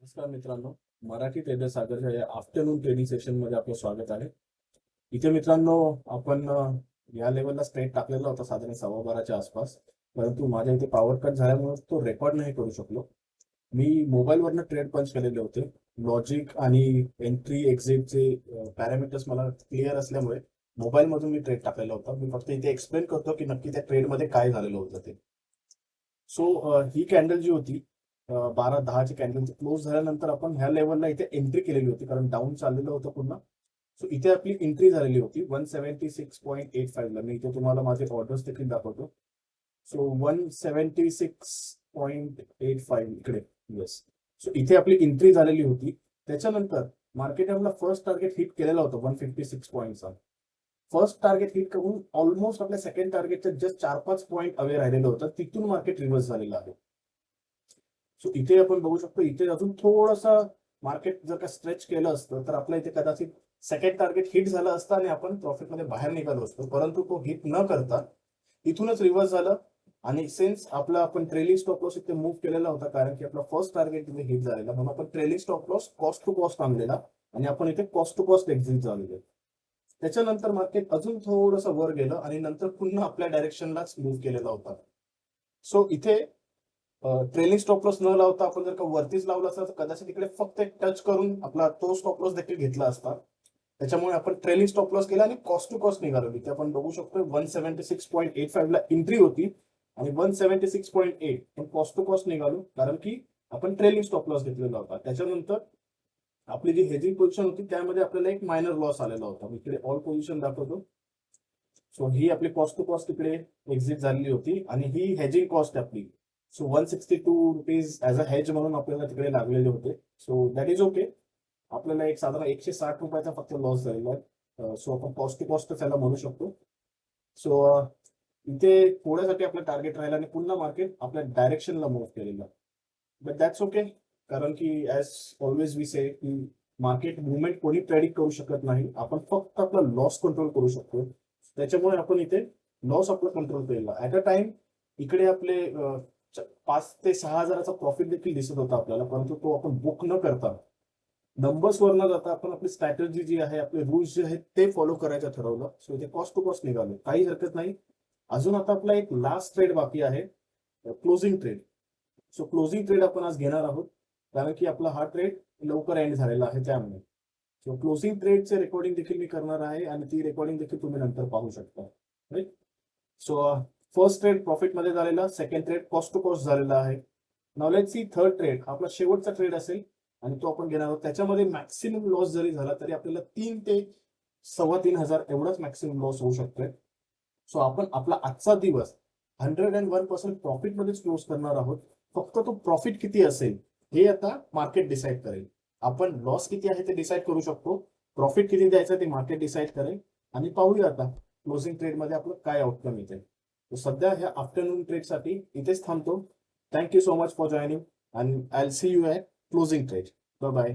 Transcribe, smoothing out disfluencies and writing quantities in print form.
नमस्कार मित्रांनो, मराठी ट्रेडर सागरच्या या आफ्टरनून ट्रेडिंग सेशन मध्ये आपलं स्वागत आहे. इथे मित्रांनो आपण या लेवलला स्ट्रेट टाकलेला होता साधारण 12:15च्या आसपास, परंतु माझ्या इथे पॉवर कट झाल्यामुळे तो रेकॉर्ड नाही करू शकलो. मी मोबाईलवरनं ट्रेड पंच केलेले होते. लॉजिक आणि एंट्री एक्झिटचे पॅरामीटर्स मला क्लिअर असल्यामुळे मोबाईल मधून मी ट्रेड टाकलेला होता. मी फक्त इथे एक्सप्लेन करतो की नक्की त्या ट्रेडमध्ये काय झालेलं होतं ते. सो ही कॅन्डल जी होती 12:10ची कॅन्डल क्लोज झाल्यानंतर आपण ह्या लेवलला इथे एंट्री केलेली होती, कारण डाऊन चाललेलं होतं पुन्हा. सो इथे आपली एंट्री झालेली होती 176.85 ला. मी इथे तुम्हाला माझे ऑर्डर्स देखील दाखवतो. सो 176.85 इकडे. येस. सो इथे आपली एंट्री झालेली होती. त्याच्यानंतर मार्केट आपला फर्स्ट टार्गेट हिट केलेला होता 156 पॉईंटचा. फर्स्ट टार्गेट हिट करून ऑलमोस्ट आपल्या सेकंड टार्गेटच्या जस्ट 4-5 पॉईंट अवे राहिलेलं होतं. तिथून मार्केट रिव्हर्स झालेलं आहे. सो इथे आपण बघू शकतो, इथे अजून थोडंसं मार्केट जर का स्ट्रेच केलं असतं तर आपल्या इथे कदाचित सेकंड टार्गेट हिट झालं असतं आणि आपण प्रॉफिटमध्ये बाहेर निघालो असतो. परंतु तो हिट न करता इथूनच रिव्हर्स झालं. आणि सिन्स आपला आपण ट्रेलिंग स्टॉप लॉस इथे मूव्ह केलेला होता, कारण की आपला फर्स्ट टार्गेट इथे हिट झालेला, म्हणून आपण trailing stop loss cost to cost आणलेला आणि आपण इथे कॉस्ट टू कॉस्ट एक्झिट झालेले. त्याच्यानंतर मार्केट अजून थोडंसं वर गेलं आणि नंतर पुन्हा आपल्या डायरेक्शनलाच मूव्ह केलेला होता. सो इथे ट्रेलिंग स्टॉप लॉस न लावता आपण जर का वरतीच लावला असता तर कदाचित इकडे फक्त एक टच करून आपला तो स्टॉप लॉस देखील घेतला असता. त्याच्यामुळे आपण ट्रेलिंग स्टॉप लॉस केला आणि कॉस्ट टू कॉस्ट निघालो. इथे आपण बघू शकतो 176.85 ला एंट्री होती आणि 176.8 पण कॉस्ट टू कॉस्ट निघालो, कारण की आपण ट्रेलिंग स्टॉप लॉस घेतलेला होता. त्याच्यानंतर आपली जी हेजिंग पोझिशन होती त्यामध्ये आपल्याला एक मायनर लॉस आलेला होता. मी इकडे ऑल पोझिशन दाखवतो. सो ही आपली कॉस्ट टू कॉस्ट इकडे एक्झिट झालेली होती आणि ही हेजिंग कॉस्ट आपली. So 162 rupees as a hedge म्हणून आपल्याला तिकडे लागलेले होते. So that is okay. आपल्याला एक साधारण 160 रुपयाचा फक्त लॉस झालेला आहे. सो आपण कॉस्ट टू कॉस्ट त्याला म्हणू शकतो. सो इथे थोड्यासाठी आपलं टार्गेट राहिलं आणि पुन्हा मार्केट आपल्या डायरेक्शनला मूव्ह केलेलं. बट दॅट्स ओके, कारण की ऍज ऑलवेज वी से की मार्केट मुवमेंट कोणी प्रेडिक्ट करू शकत नाही. आपण फक्त आपला लॉस कंट्रोल करू शकतो. त्याच्यामुळे आपण इथे लॉस आपला कंट्रोल केलेला. ऍट अ टाइम इकडे आपले 5 ते 6 हजाराचा प्रॉफिट देखील दिसत होता आपल्याला, परंतु तो आपण बुक न करता नंबर्स वर न जाता आपण आपली स्ट्रॅटेजी जी आहे, आपले रूल्स जे आहेत ते फॉलो करायचं ठरवलं. सो इथे कॉस्ट टू कॉस्ट निघालो, काही हरकत नाही. अजून आता आपला एक लास्ट ट्रेड बाकी आहे, closing trade. So closing trade आपण आज घेणार आहोत, कारण की आपला हा ट्रेड लवकर एंड झालेला आहे त्यामुळे. सो क्लोजिंग ट्रेडचे रेकॉर्डिंग देखील मी करणार आहे आणि ती रेकॉर्डिंग देखील तुम्ही नंतर पाहू शकता. Right. So first trade profit मध्ये झालेला, second trade cost to cost झालेला आहे. Now let's see third trade, आपला शेवटचा ट्रेड असेल आणि तो आपण घेणार आहोत. त्याच्यामध्ये मॅक्सिमम लॉस जरी झाला तरी आपल्याला 3 ते 3.25 हजार एवढाच मॅक्सिमम लॉस होऊ शकतोय. सो आपण आपला आजचा दिवस 101% प्रॉफिट मध्येच क्लोज करणार आहोत. फक्त तो प्रॉफिट किती असेल हे आता मार्केट डिसाईड करेल. आपण लॉस किती आहे ते डिसाईड करू शकतो, प्रॉफिट किती द्यायचं ते मार्केट डिसाईड करेल. आणि पाहूया आता क्लोजिंग ट्रेड मध्ये आपलं काय आउटकम येते. तर सध्या ह्या आफ्टरनून ट्रेडसाठी इथेच थांबतो. Thank you so much for joining and I will see you at closing trade. Bye bye.